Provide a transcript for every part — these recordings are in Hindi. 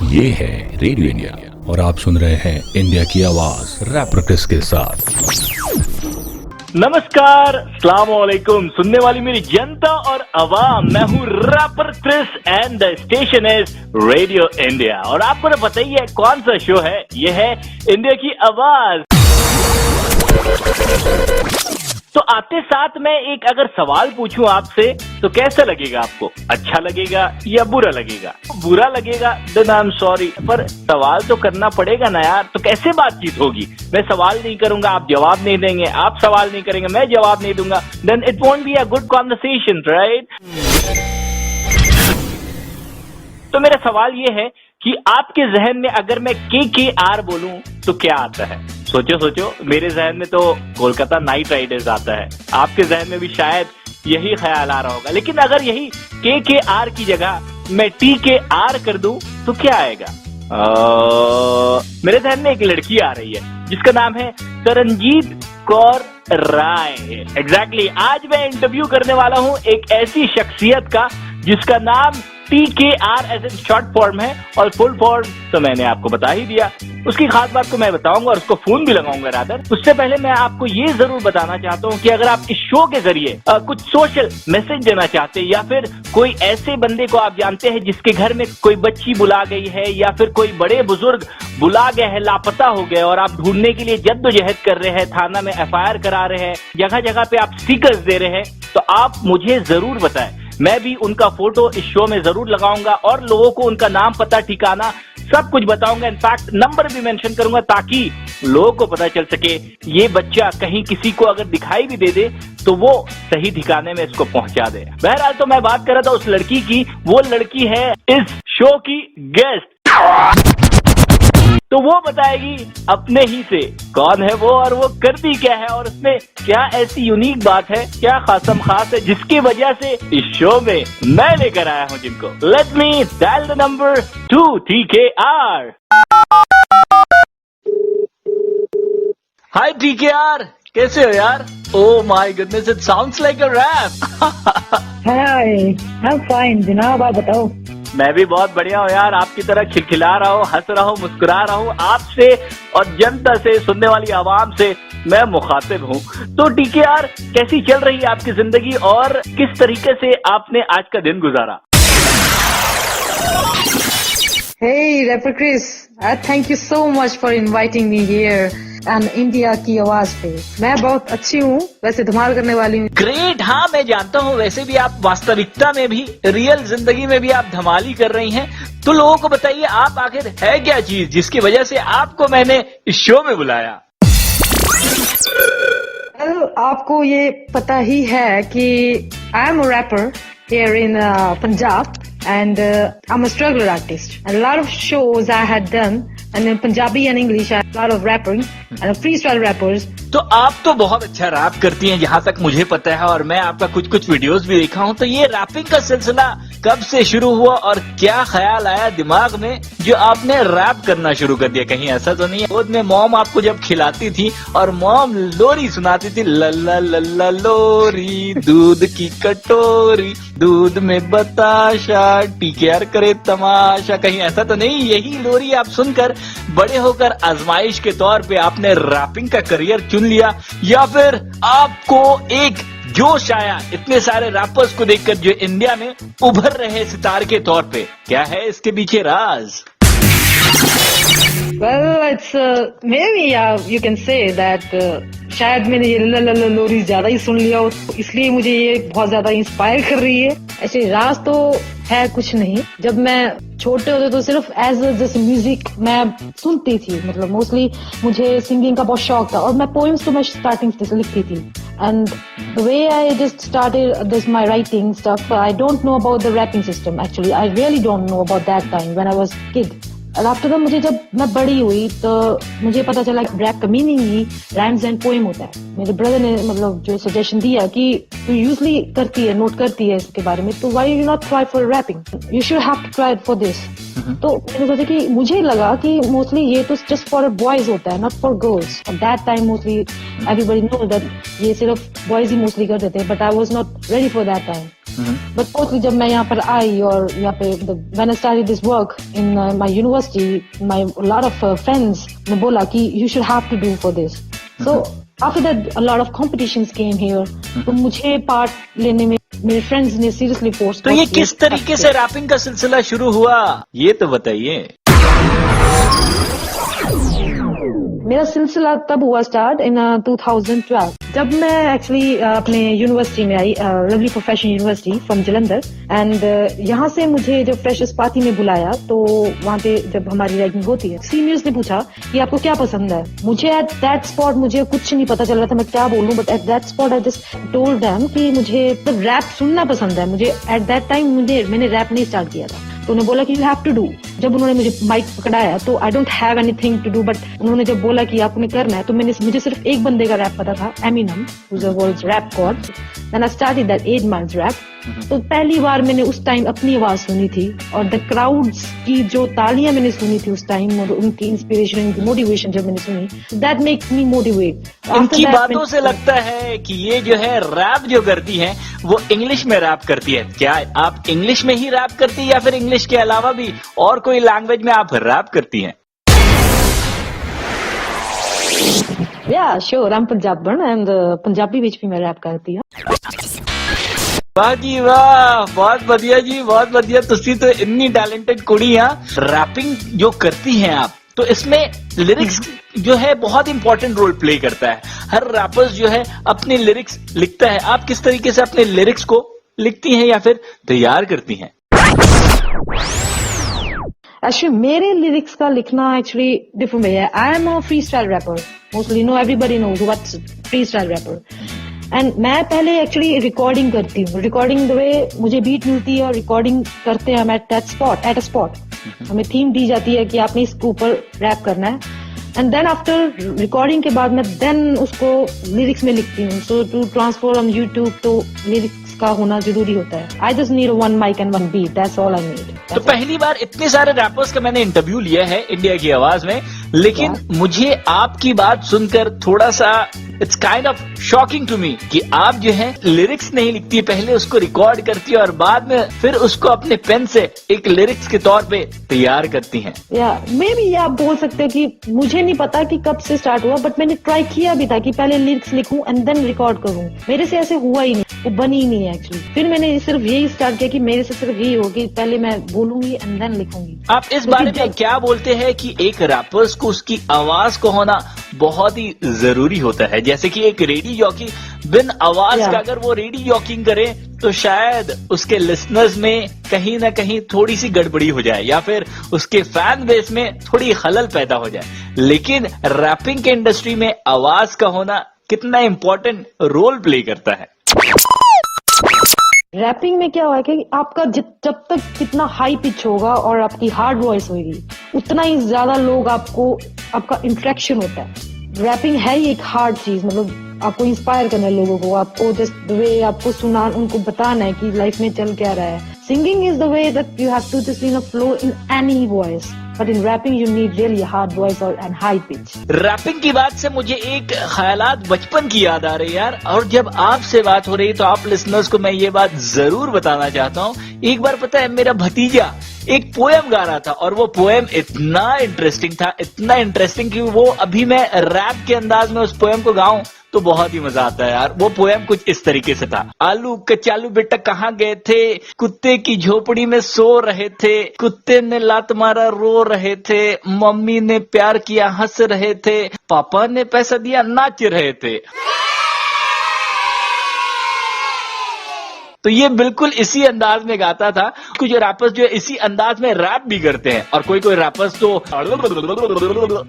ये है रेडियो इंडिया और आप सुन रहे हैं इंडिया की आवाज रैपर क्रिस के साथ। नमस्कार, अस्सलाम वालेकुम सुनने वाली मेरी जनता और अवाम, मैं हूँ rapper Chris and the station is radio India. और आपको तो पता ही है कौन सा शो है, ये है इंडिया की आवाज। तो आते साथ मैं एक अगर सवाल पूछूं आपसे तो कैसा लगेगा आपको? अच्छा लगेगा या बुरा लगेगा? बुरा लगेगा देन आई एम सॉरी, पर सवाल तो करना पड़ेगा ना यार। तो कैसे बातचीत होगी? मैं सवाल नहीं करूंगा, आप जवाब नहीं देंगे, आप सवाल नहीं करेंगे, मैं जवाब नहीं दूंगा, then it won't be a good conversation, right? तो मेरा सवाल ये है कि आपके जहन में अगर मैं KKR बोलूं तो क्या आता है? सोचो, मेरे जहन में तो कोलकाता नाइट राइडर्स आता है, आपके जहन में भी शायद यही ख्याल आ रहा होगा। लेकिन अगर यही KKR की जगह मैं TKR कर दूं तो क्या आएगा? मेरे जहन में एक लड़की आ रही है जिसका नाम है तरनजीत कौर राय। एग्जैक्टली, आज मैं इंटरव्यू करने वाला हूं एक ऐसी शख्सियत का जिसका नाम TKR as in short form है, और फुल फॉर्म तो मैंने आपको बता ही दिया। उसकी खास बात को मैं बताऊंगा और उसको फोन भी लगाऊंगा रादर। उससे पहले मैं आपको ये जरूर बताना चाहता हूँ कि अगर आप इस शो के जरिए कुछ सोशल मैसेज देना चाहते हैं, या फिर कोई ऐसे बंदे को आप जानते हैं जिसके घर में कोई बच्ची बुला गई है, या फिर कोई बड़े बुजुर्ग बुला गए हैं, लापता हो गए, और आप ढूंढने के लिए जद्दोजहद कर रहे हैं, थाना में FIR करा रहे हैं, जगह जगह पे आप स्टिकर्स दे रहे हैं, तो आप मुझे जरूर बताएं। मैं भी उनका फोटो इस शो में जरूर लगाऊंगा और लोगों को उनका नाम, पता, ठिकाना सब कुछ बताऊंगा। इनफैक्ट नंबर भी मेंशन करूंगा ताकि लोगों को पता चल सके ये बच्चा कहीं किसी को अगर दिखाई भी दे दे तो वो सही ठिकाने में इसको पहुंचा दे। बहरहाल, तो मैं बात कर रहा था उस लड़की की। वो लड़की है इस शो की गेस्ट, तो वो बताएगी अपने ही से कौन है वो और वो करती क्या है, और उसमें क्या ऐसी यूनिक बात है, क्या खासम खास है जिसकी वजह से इस शो में मैं लेकर आया हूं जिनको। Let me dial the number 2 TKR। Hi TKR, कैसे हो यार? Oh my goodness, it sounds like a rap. Hi, I am fine जनाब, आप बताओ। मैं भी बहुत बढ़िया हूँ यार, आपकी तरह खिलखिला रहा हूँ, हंस रहा हूँ, मुस्कुरा रहा हूँ। आपसे और जनता से, सुनने वाली आवाम से मैं मुखातिब हूँ। तो TKR, कैसी चल रही है आपकी जिंदगी और किस तरीके से आपने आज का दिन गुजारा? Hey, Rapper Chris, thank you so much for inviting me here and India की आवाज पे। मैं बहुत अच्छी हूँ, वैसे धमाल करने वाली हूँ। ग्रेट, हाँ मैं जानता हूँ, वैसे भी आप वास्तविकता में भी, रियल जिंदगी में भी आप धमाल ही कर रही हैं। तो लोगों को बताइए, आप आखिर है क्या चीज जिसकी वजह से आपको मैंने इस शो में बुलाया? आपको ये पता ही है कि आई am a rapper here in Punjab, and I'm a struggler artist. And a lot of shows I had done, and in Punjabi and English, I had a lot of rapping and freestyle rappers. तो आप तो बहुत अच्छा रैप करती हैं जहाँ तक मुझे पता है, और मैं आपका कुछ वीडियोस भी देखा हूँ। तो ये रैपिंग का सिलसिला कब से शुरू हुआ और क्या ख्याल आया दिमाग में जो आपने रैप करना शुरू कर दिया? कहीं ऐसा तो नहीं है गोद में मॉम आपको जब खिलाती थी और मॉम लोरी सुनाती थी, लल्ला लल्ला लोरी, दूध की कटोरी, दूध में बताशा, TKR करे तमाशा, कहीं ऐसा तो नहीं? यही लोरी आप सुनकर बड़े होकर आजमाइश के तौर पे आपने रैपिंग का करियर चुन लिया, या फिर आपको एक जोश आया इतने सारे रैपर्स को देखकर जो इंडिया में उभर रहे सितार के तौर पे? क्या है इसके पीछे राज? Well, it's maybe you can say that शायद मैंने ये लोरी ज्यादा ही सुन लिया हो, इसलिए मुझे ये बहुत ज्यादा इंस्पायर कर रही है। ऐसे राज तो है कुछ नहीं। जब मैं छोटे होते तो सिर्फ एज जैसे म्यूजिक मैं सुनती थी, मतलब मोस्टली मुझे सिंगिंग का बहुत शौक था, और मैं पोएम्स तो मैं स्टार्टिंग से लिखती थी। And the way I just started this my writing stuff, I don't know about the rapping system actually, I really don't know about that time when I was kid. और आफ्टर दैट मुझे जब मैं बड़ी हुई तो मुझे पता चला कि रैप का meaning he rhymes and poem होता है। मेरे ब्रदर ने मतलब जो सजेशन दिया कि तू यूजली करती है, नोट करती है इसके बारे में, तो why you not try for rapping, you should have to try for this. तो मैंने सोचा कि मुझे लगा कि मोस्टली ये तो जस्ट फॉर बॉयज होता है, not for girls. At that time mostly everybody know that ये सिर्फ बॉयज ही मोस्टली करते थे, but I was not ready for that time. But mostly जब मैं यहाँ पर आई और यहाँ पे when I started this work in my university, my lot of friends ने बोला कि you should have to do for this. So after that a lot of competitions came here, तो मुझे पार्ट लेने में मेरे फ्रेंड्स ने सीरियसली फोर्स। तो ये किस तरीके से रैपिंग का सिलसिला शुरू हुआ, ये तो बताइए। मेरा सिलसिला तब हुआ स्टार्ट इन 2012, जब मैं एक्चुअली अपने यूनिवर्सिटी में आई, Lovely Professional University from Jalandhar. And यहाँ से मुझे जब फ्रेशर्स पार्टी में बुलाया, तो वहाँ पे जब हमारी रैगिंग होती है, सीनियर्स ने पूछा कि आपको क्या पसंद है। मुझे एट दैट स्पॉट मुझे कुछ नहीं पता चल रहा था मैं क्या बोलूँ, but at that spot I just told them कि मुझे रैप सुनना पसंद है। मुझे एट दैट टाइम मैंने रैप नहीं स्टार्ट किया था, तो उन्होंने बोला कि यू हैव टू डू। जब उन्होंने मुझे माइक पकड़ाया तो I don't have anything to do, but उन्होंने जब बोला कि आपने करना है, तो मुझे सिर्फ एक बंदे का रैप पता था, Eminem, who is the world's rap god. Then I started that 8 months rap. तो पहली बार मैंने उस टाइम अपनी आवाज सुनी थी, और द क्राउड्स की जो तालियां मैंने सुनी थी उस टाइम, और उनकी इंस्पिरेशन, उनकी मोटिवेशन जब मैंने सुनी, दैट मेक्स मी मोटिवेट। इनकी बातों से लगता है कि ये जो है रैप जो करती है वो इंग्लिश में रैप करती है। क्या आप इंग्लिश में ही रैप करती है, या फिर इंग्लिश के अलावा भी और कोई लैंग्वेज में आप रैप करती हैं? या sure, I am Punjaban and Punjabi ਵਿੱਚ भी मैं रैप करती हूँ। वाह जी वाह, बहुत बढ़िया जी, बहुत बढ़िया। तुसी तो इतनी टैलेंटेड कुड़ी हैं। रैपिंग जो करती हैं आप, तो इसमें लिरिक्स जो है बहुत इंपॉर्टेंट रोल प्ले करता है। हर रैपर्स जो है अपने लिरिक्स लिखता है। आप किस तरीके से अपने लिरिक्स को लिखती हैं या फिर तैयार करती हैं? एक्चुअली मेरे लिरिक्स का लिखना एक्चुअली डिफरेंट वे है। I am a free style rapper, mostly no everybody knows what's free style rapper. And मैं पहले एक्चुअली रिकॉर्डिंग करती हूँ। रिकॉर्डिंग द वे मुझे बीट मिलती है और रिकॉर्डिंग करते हैं हम एट अ स्पॉट। हमें थीम दी जाती है कि आपने इसके ऊपर रैप करना है, एंड देन आफ्टर रिकॉर्डिंग के बाद मैं देन उसको लिरिक्स में लिखती हूँ। सो टू ट्रांसफर ऑन यूट्यूब, तो लिरिक्स का होना जरूरी होता है। I just need 1 mic and 1 beat, that's all I need। तो पहली बार इतने सारे रैपर्स का मैंने इंटरव्यू लिया है इंडिया की आवाज में, लेकिन मुझे आपकी बात सुनकर थोड़ा सा it's kind of shocking to me कि आप जो है लिरिक्स नहीं लिखती, पहले उसको रिकॉर्ड करती है और बाद में फिर उसको अपने पेन से एक लिरिक्स के तौर पे तैयार करती हैं। या मे बी आप बोल सकते हो कि मुझे नहीं पता कि कब से स्टार्ट हुआ, बट मैंने ट्राई किया भी था कि पहले लिरिक्स लिखूं एंड देन रिकॉर्ड करूं। मेरे से ऐसे हुआ ही नहीं, वो बनी ही नहीं है एक्चुअली। फिर मैंने सिर्फ यही स्टार्ट किया कि मेरे से सिर्फ यही होगी, पहले मैं बोलूंगी एंड देन लिखूंगी। आप इस बारे में क्या बोलते हैं कि एक रैपर्स को उसकी आवाज को होना बहुत ही जरूरी होता है? जैसे कि एक रेडियो जॉकी बिन आवाज का अगर वो रेडियो जॉकिंग करे, तो शायद उसके लिसनर्स में कहीं ना कहीं थोड़ी सी गड़बड़ी हो जाए, या फिर उसके फैन बेस में थोड़ी खलल पैदा हो जाए। लेकिन रैपिंग के इंडस्ट्री में आवाज का होना कितना इंपॉर्टेंट रोल प्ले करता है? रैपिंग में क्या हुआ है कि आपका जब तक कितना हाई पिच होगा और आपकी हार्ड वॉइस होगी, उतना ही ज्यादा लोग आपका इंटरेक्शन होता है। रैपिंग है ही एक हार्ड चीज, मतलब आपको इंस्पायर करना है लोगों को, आपको जस्ट द वे आपको सुना, उनको बताना है कि लाइफ में चल क्या रहा है। Singing is the way that you have to just in a flow in any voice, but in rapping you need really hard voice और एंड हाई पिच। रैपिंग की बात से मुझे एक ख्यालात बचपन की याद आ रही है यार, और जब आपसे बात हो रही है तो आप लिसनर्स को मैं ये बात जरूर बताना चाहता हूँ। एक बार पता है मेरा भतीजा एक पोएम गा रहा था, और वो पोएम इतना इंटरेस्टिंग कि वो अभी मैं रैप के अंदाज में उस पोएम को गाऊं तो बहुत ही मजा आता है यार। वो पोएम कुछ इस तरीके से था। आलू कचालू बेटा कहाँ गए थे, कुत्ते की झोपड़ी में सो रहे थे, कुत्ते ने लात मारा रो रहे थे, मम्मी ने प्यार किया हंस रहे थे, पापा ने पैसा दिया नाच रहे थे। तो ये बिल्कुल इसी अंदाज में गाता था। कुछ रैपर्स जो इसी अंदाज में रैप भी करते हैं, और कोई रैपर्स तो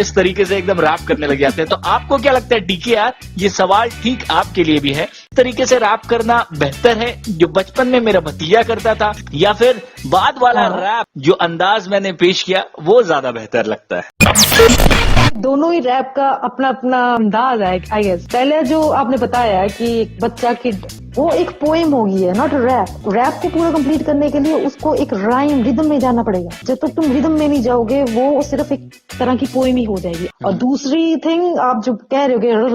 इस तरीके से एकदम रैप करने लग जाते हैं। तो आपको क्या लगता है डीके यार, ये सवाल ठीक आपके लिए भी है, इस तरीके से रैप करना बेहतर है जो बचपन में मेरा भतीजा करता था, या फिर बाद वाला रैप जो अंदाज मैंने पेश किया वो ज्यादा बेहतर लगता है? दोनों ही रैप का अपना अपना अंदाज है आई गेस। पहले जो आपने बताया कि एक बच्चा किड, वो एक पोएम होगी है, नॉट रैप। रैप को पूरा कंप्लीट करने के लिए उसको एक राइम रिदम में जाना पड़ेगा। जब तक तुम रिदम में नहीं जाओगे वो सिर्फ एक तरह की पोएम ही हो जाएगी। और दूसरी थिंग आप जो कह रहे हो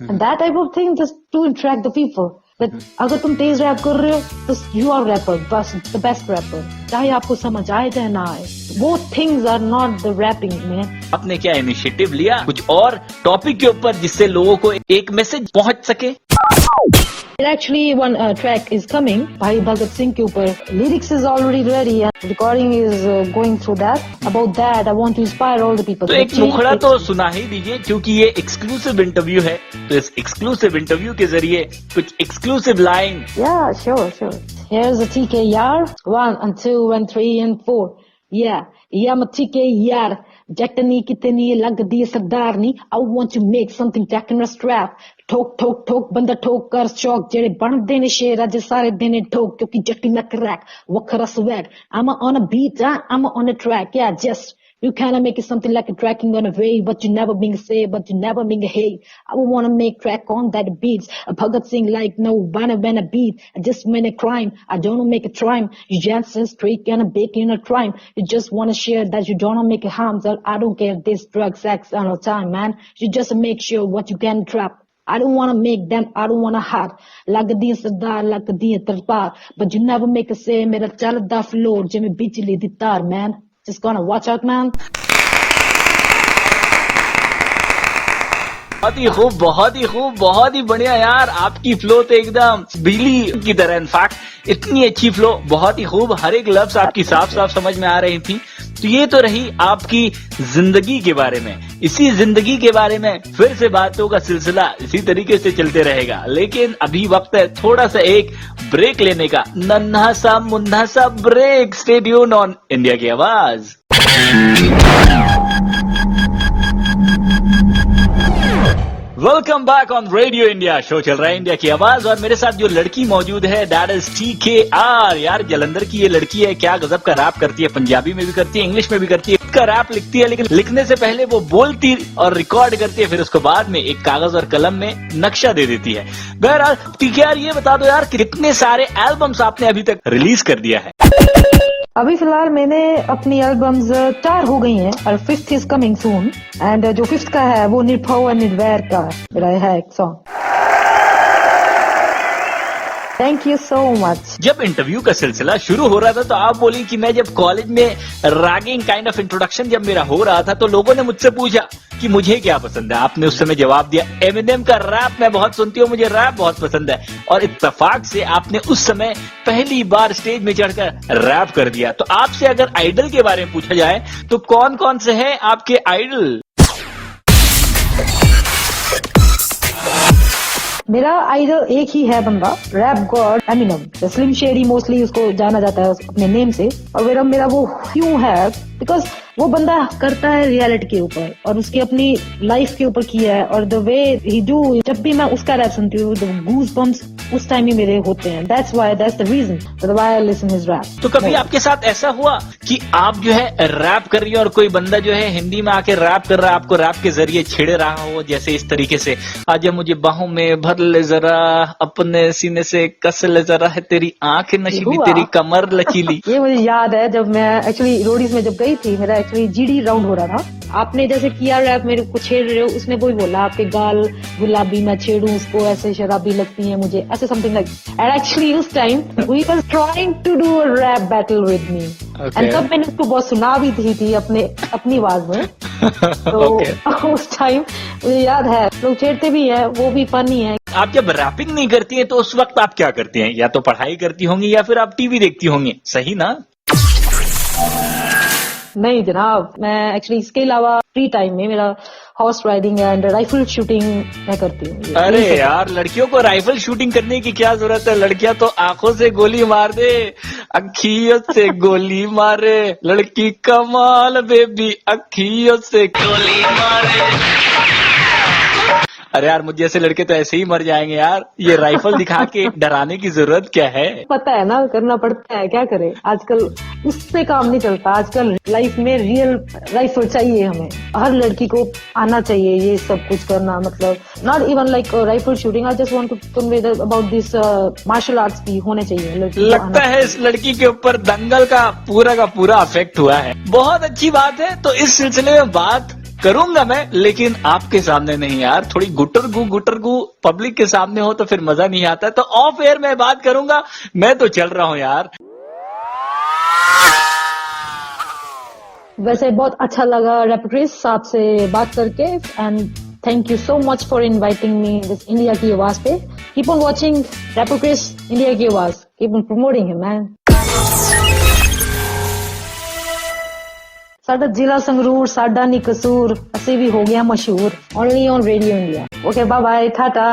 that type of thing just to interact the people. But अगर तुम तेज रैप कर रहे हो तो यू आर रैपर, बस द बेस्ट रैपर, चाहे आपको समझ आए चाहे ना आए। वो things are not the rapping में। आपने क्या इनिशिएटिव लिया कुछ और टॉपिक के ऊपर जिससे लोगों को एक मैसेज पहुंच सके? Actually, one track is coming भाई भगत सिंह के ऊपर। Lyrics is already ready and recording is going through that. About that, I want to inspire all the people. तो एक मुखड़ा तो सुना ही दीजिए, क्योंकि ये एक्सक्लूसिव इंटरव्यू है, तो इस एक्सक्लूसिव इंटरव्यू के जरिए कुछ exclusive line. Yeah, sure. Here's a TK यार, 1 and 2 and 3 and 4. Yeah, I'm a TK यार, जटनी कितनी लगदी सरदारनी। I want to make something tack in a strap. ठोक बंदा ठोक कर चौक, जेड़े बनदे ने शेर अज सारे दिन ठोक, क्योंकि जट्टी मैं क्रैक वखरा swag. I'm on a beat, I'm on a track, yeah, just you kind of make it something like a tracking on a wave, but you never being say, but you never being a hate. I would want to make track on that beats. A Bhagat Singh like no banner when a beat. I just when a crime. I don't want to make a crime. You just a streak and a bake in a crime. You just want to share that you don't want to make a harm. So I don't care this drug, sex, all the time, man. You just make sure what you can trap. I don't want to make them, I don't want to hide. Lagdi Sardar, lagdi Tarpar. But you never make a say, mera chalda floor, Jimmy Bichli di tar, man. Just gonna watch out, man. बहुत ही खूब, बहुत ही बढ़िया यार। आपकी फ्लो तो एकदम बिजली की तरह, इनफैक्ट इतनी अच्छी फ्लो, बहुत ही खूब। हर एक लफ्ज आपकी साफ समझ में आ रही थी। तो ये तो रही आपकी जिंदगी के बारे में। इसी जिंदगी के बारे में फिर से बातों का सिलसिला इसी तरीके से चलते रहेगा, लेकिन अभी वक्त है थोड़ा सा एक ब्रेक लेने का। नन्हा सा मुन्ना सा break. Stay tuned on India की आवाज। Welcome back on radio India. Show चल रहा है इंडिया की आवाज, और मेरे साथ जो लड़की मौजूद है दैट इज TKR। यार जलंधर की ये लड़की है, क्या गजब का रैप करती है। पंजाबी में भी करती है, इंग्लिश में भी करती है। इसका रैप लिखती है, लेकिन लिखने से पहले वो बोलती और रिकॉर्ड करती है, फिर उसको बाद में एक कागज और कलम में नक्शा दे देती है। बहरहाल TKR ये बता दो यार, कितने सारे एल्बम्स आपने अभी तक रिलीज कर दिया है? अभी फिलहाल मैंने अपनी एल्बम्स 4 हो गई हैं और 5th is coming soon. And जो 5th का है वो निर्भव और निर्वैर का मेरा है एक song. Thank you so much. जब इंटरव्यू का सिलसिला शुरू हो रहा था तो आप बोली कि मैं जब कॉलेज में रैगिंग काइंड ऑफ इंट्रोडक्शन जब मेरा हो रहा था तो लोगों ने मुझसे पूछा कि मुझे क्या पसंद है। आपने उस समय जवाब दिया, एमिनेम का रैप मैं बहुत सुनती हूँ, मुझे रैप बहुत पसंद है। और इत्तेफाक से आपने उस समय पहली बार स्टेज में चढ़कर रैप कर दिया। तो आपसे अगर आइडल के बारे में पूछा जाए तो कौन कौन से हैं आपके आइडल? मेरा आइडल एक ही है बंदा, rap god Eminem. Slim Shady mostly उसको जाना जाता है अपने नेम से। और मेरा वो क्यों है बिकॉज वो बंदा करता है रियलिटी के ऊपर और उसकी अपनी लाइफ के ऊपर किया है। और द वे ही डू, जब भी मैं उसका रैप सुनती हूँ द गूज बम्स उस टाइम ही मेरे होते हैं। That's the reason why I listen his rap. तो कभी आपके साथ ऐसा हुआ कि आप जो है रैप कर रही है और कोई बंदा जो है हिंदी में आके रैप कर रहा है, आपको रैप के जरिए छेड़े रहा हो, जैसे इस तरीके से, आजा मुझे बाहों में भर ले जरा, अपने सीने से कस ले जरा, है तेरी आंख नशीली तेरी कमर लचीली। ये मुझे याद है जब मैं एक्चुअली रोडीज में जब गई थी, मेरा एक्चुअली GD राउंड हो रहा था। आपने जैसे किया रैप मेरे को छेड़ रहे हो, उसने वही बोला आपके गाल गुलाबी मैं छेड़ूं उसको, ऐसे शराबी लगती है मुझे, ऐसे समथिंग लाइक। एंड एक्चुअली उस टाइम ही was trying to do a rap battle with me. And तब मैंने उसको बहुत सुना भी थी अपनी आवाज में। तो उस टाइम मुझे याद है लोग छेड़ते भी है, वो भी फनी है। आप जब रैपिंग नहीं करती हैं तो उस वक्त आप क्या करती हैं? या तो पढ़ाई करती होंगी या फिर आप टीवी देखती होंगी, सही ना? नहीं जनाब, मैं एक्चुअली इसके अलावा फ्री टाइम में मेरा horse riding and rifle shooting मैं करती हूँ। अरे यार लड़कियों को राइफल शूटिंग करने की क्या जरूरत है? लड़कियां तो आंखों से गोली मार दे, अखियों से गोली मारे, लड़की कमाल बेबी अखियों से गोली मारे। अरे यार मुझे जैसे लड़के तो ऐसे ही मर जाएंगे यार, ये राइफल दिखा के डराने की जरूरत क्या है? पता है ना, करना पड़ता है, क्या करे। आजकल उससे काम नहीं चलता, आजकल लाइफ में रियल राइफल चाहिए हमें। हर लड़की को आना चाहिए ये सब कुछ करना, मतलब not even like rifle shooting. I just want to convey about this martial arts भी होने चाहिए। लगता है इस लड़की के ऊपर दंगल का पूरा इफेक्ट हुआ है। बहुत अच्छी बात है। तो इस सिलसिले में बात करूंगा मैं, लेकिन आपके सामने नहीं यार। थोड़ी गुटरगू पब्लिक के सामने हो तो फिर मजा नहीं आता। तो ऑफ एयर में बात करूंगा। मैं तो चल रहा हूं यार। वैसे बहुत अच्छा लगा रैपर क्रिस आपसे बात करके, and thank you so much for inviting me this India की आवाज पे। Keep on watching rapper Chris India की आवाज, keep on promoting him man. साडा जिला संगरूर, साडा नी कसूर, ਅਸੀਂ ਵੀ ਹੋ ਗਿਆ ਮਸ਼ਹੂਰ, only on Radio India। Okay bye bye, tata.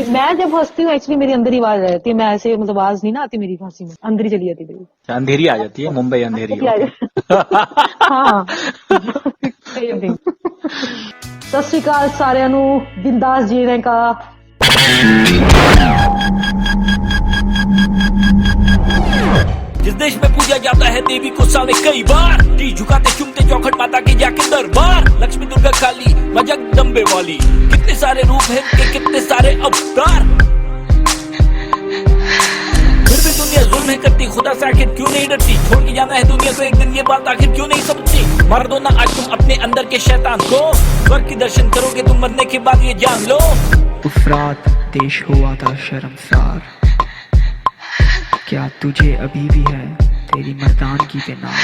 मैं जब हंसती हूँ एक्चुअली मेरी अंदर ही आवाज आ जाती है। मैं ऐसे मतलब आवाज नहीं ना आती मेरी हंसी में, अंदर ही चली जाती है। अंधेरी आ जाती है, मुंबई अंधेरी। हाँ सत श्री अकाल सारिਆਂ ਨੂੰ, बिंदास जीने का। जिस देश में पूजा जाता है देवी को साले कई बार, शीश झुकाते चुमते चौखट माता के जाके दरबार। लक्ष्मी दुर्गा काली मां जगदम्बे वाली, कितने सारे रूप हैं के कितने सारे अवतार। फिर भी दुनिया जुल्म है करती, खुदा से आखिर क्यों नहीं डरती। छोड़ के जाना है दुनिया को एक दिन, ये बात आखिर क्यों नहीं समझती। मार दो ना आज तुम अपने अंदर के शैतान को, स्वर्ग की दर्शन करोगे तुम मरने के बाद, ये जान लो। उस रात देश हुआ था शर्मसार, क्या तुझे अभी भी है तेरी मर्दानगी पे नाज।